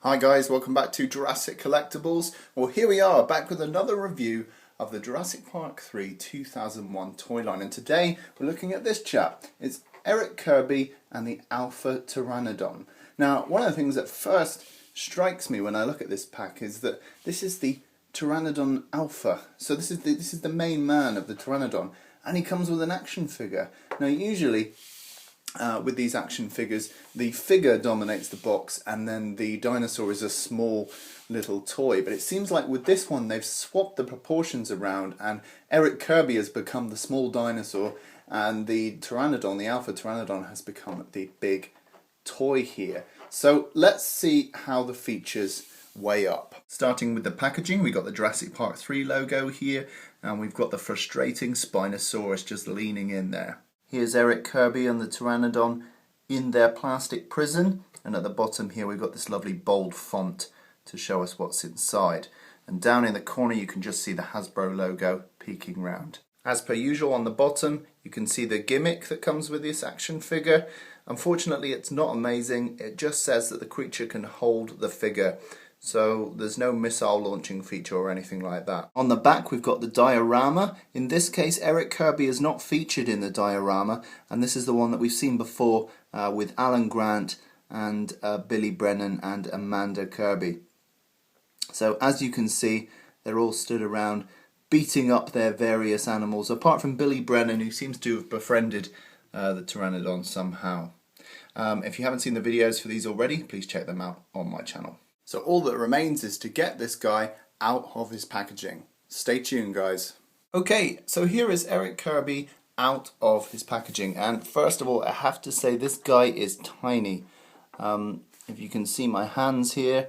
Hi guys, welcome back to Jurassic Collectibles. Well, here we are, back with another review of the Jurassic Park 3 2001 toy line. And today we're looking at this chap. It's Eric Kirby and the Alpha Pteranodon. Now, one of the things that first strikes me when I look at this pack is that this is the Pteranodon Alpha. So this is the main man of the Pteranodon, and he comes with an action figure. Now, usually with these action figures, the figure dominates the box and then the dinosaur is a small little toy. But it seems like with this one they've swapped the proportions around and Eric Kirby has become the small dinosaur and the Pteranodon, the Alpha Pteranodon, has become the big toy here. So let's see how the features weigh up. Starting with the packaging, we've got the Jurassic Park 3 logo here, and we've got the frustrating Spinosaurus just leaning in there. Here's Eric Kirby and the Pteranodon in their plastic prison, and at the bottom here we've got this lovely bold font to show us what's inside. And down in the corner you can just see the Hasbro logo peeking round. As per usual, on the bottom you can see the gimmick that comes with this action figure. Unfortunately, it's not amazing. It just says that the creature can hold the figure, so there's no missile launching feature or anything like that. On the back we've got the diorama. In this case, Eric Kirby is not featured in the diorama, and this is the one that we've seen before with Alan Grant and Billy Brennan and Amanda Kirby. So as you can see, they're all stood around beating up their various animals, apart from Billy Brennan, who seems to have befriended the Pteranodon somehow. If you haven't seen the videos for these already, please check them out on my channel. So all that remains is to get this guy out of his packaging. Stay tuned, guys. Okay, so here is Eric Kirby out of his packaging, and first of all I have to say this guy is tiny. If you can see my hands here,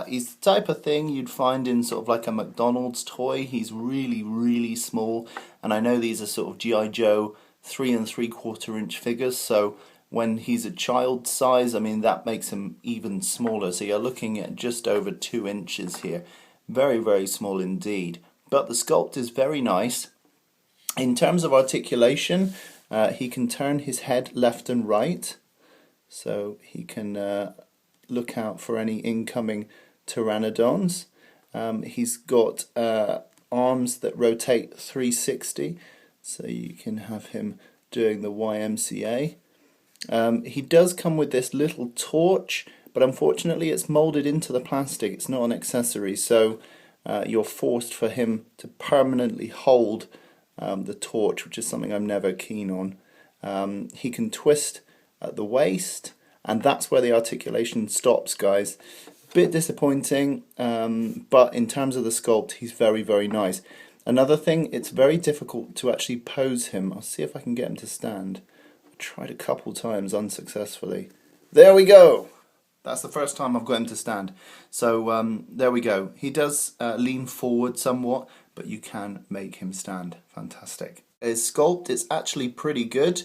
he's the type of thing you'd find in sort of like a McDonald's toy. He's really small, and I know these are sort of G.I. Joe 3 3/4 inch figures, so when he's a child size, I mean, that makes him even smaller. So you're looking at just over 2 inches here. Very small indeed. But the sculpt is very nice. In terms of articulation, he can turn his head left and right. So he can look out for any incoming pteranodons. He's got arms that rotate 360. So you can have him doing the YMCA. He does come with this little torch, but unfortunately it's molded into the plastic. It's not an accessory, so you're forced for him to permanently hold the torch, which is something I'm never keen on. He can twist at the waist, and that's where the articulation stops, guys. Bit disappointing, but in terms of the sculpt, he's very nice. Another thing, it's very difficult to actually pose him. I'll see if I can get him to stand. Tried a couple times unsuccessfully. There we go. That's the first time I've got him to stand. So there we go. He does lean forward somewhat, but you can make him stand. Fantastic. His sculpt is actually pretty good.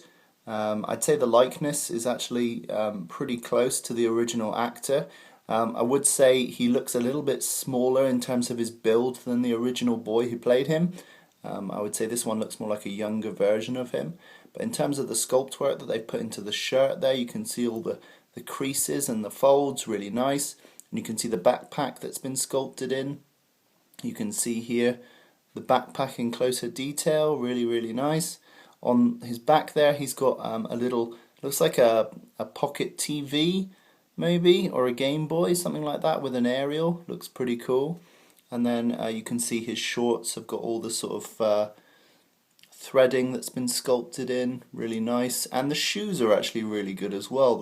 I'd say the likeness is actually pretty close to the original actor. I would say he looks a little bit smaller in terms of his build than the original boy who played him. I would say this one looks more like a younger version of him. But in terms of the sculpt work that they've put into the shirt there, you can see all the creases and the folds, really nice. And you can see the backpack that's been sculpted in. You can see here the backpack in closer detail, really nice. On his back there he's got a little, looks like a pocket TV maybe, or a Game Boy, something like that, with an aerial. Looks pretty cool. And then you can see his shorts have got all the sort of threading that's been sculpted in, really nice. And the shoes are actually really good as well.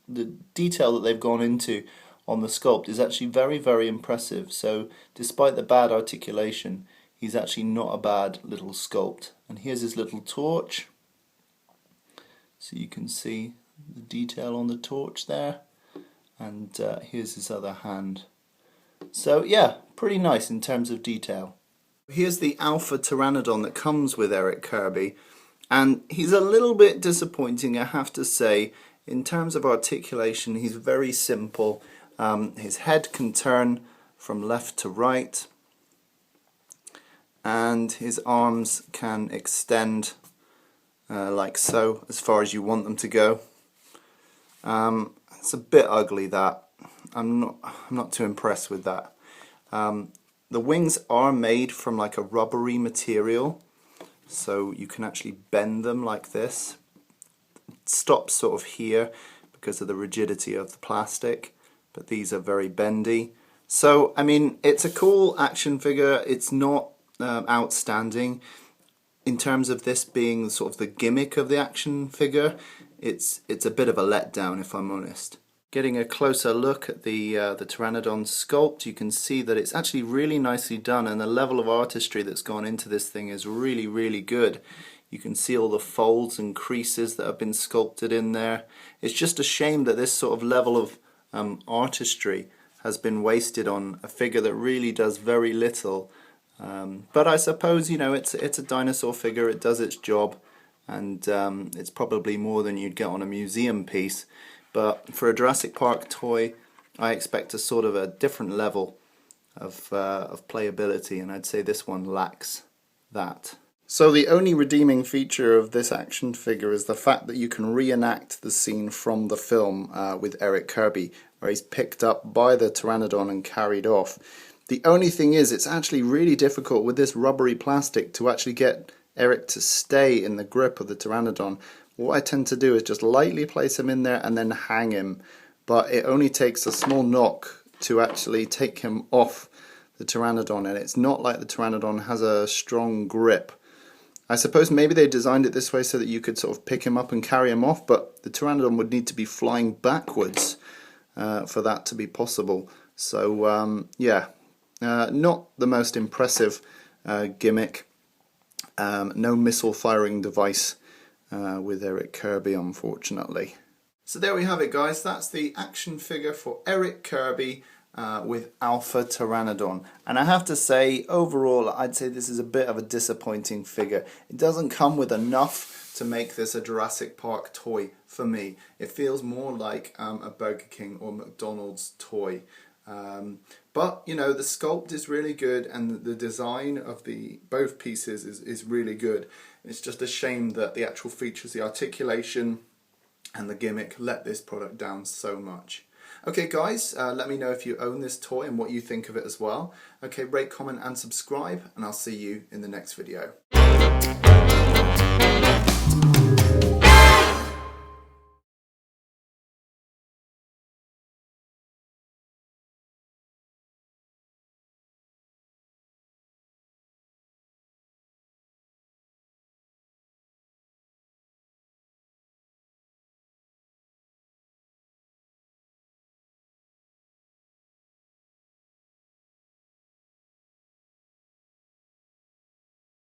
The detail that they've gone into on the sculpt is actually very impressive. So despite the bad articulation, he's actually not a bad little sculpt. And here's his little torch. So you can see the detail on the torch there. And here's his other hand. So yeah, pretty nice in terms of detail. Here's the Alpha Pteranodon that comes with Eric Kirby, and he's a little bit disappointing, I have to say. In terms of articulation, he's very simple. His head can turn from left to right, and his arms can extend like so, as far as you want them to go. It's a bit ugly, that. I'm not too impressed with that. The wings are made from like a rubbery material, so you can actually bend them like this. It stops sort of here because of the rigidity of the plastic, but these are very bendy. So I mean, it's a cool action figure. It's not outstanding in terms of this being sort of the gimmick of the action figure. It's a bit of a letdown, if I'm honest. Getting a closer look at the Pteranodon Sculpt, you can see that it's actually really nicely done, and the level of artistry that's gone into this thing is really, really good. You can see all the folds and creases that have been sculpted in there. It's just a shame that this sort of level of artistry has been wasted on a figure that really does very little. But I suppose, you know, it's a dinosaur figure, it does its job, and it's probably more than you'd get on a museum piece. But for a Jurassic Park toy, I expect a sort of a different level of playability, and I'd say this one lacks that. So the only redeeming feature of this action figure is the fact that you can reenact the scene from the film with Eric Kirby, where he's picked up by the Pteranodon and carried off. The only thing is, it's actually really difficult with this rubbery plastic to actually get Eric to stay in the grip of the Pteranodon. What I tend to do is just lightly place him in there and then hang him, but it only takes a small knock to actually take him off the Pteranodon, and it's not like the Pteranodon has a strong grip. I suppose maybe they designed it this way so that you could sort of pick him up and carry him off, but the Pteranodon would need to be flying backwards for that to be possible. So yeah, not the most impressive gimmick. No missile firing device with Eric Kirby, unfortunately. So there we have it, guys. That's the action figure for Eric Kirby with Alpha Pteranodon. And I have to say, overall, I'd say this is a bit of a disappointing figure. It doesn't come with enough to make this a Jurassic Park toy for me. It feels more like a Burger King or McDonald's toy. But you know, the sculpt is really good, and the design of both pieces is really good. It's just a shame that the actual features, the articulation and the gimmick, let this product down so much. Okay guys, let me know if you own this toy and what you think of it as well. Okay, rate, comment and subscribe, and I'll see you in the next video.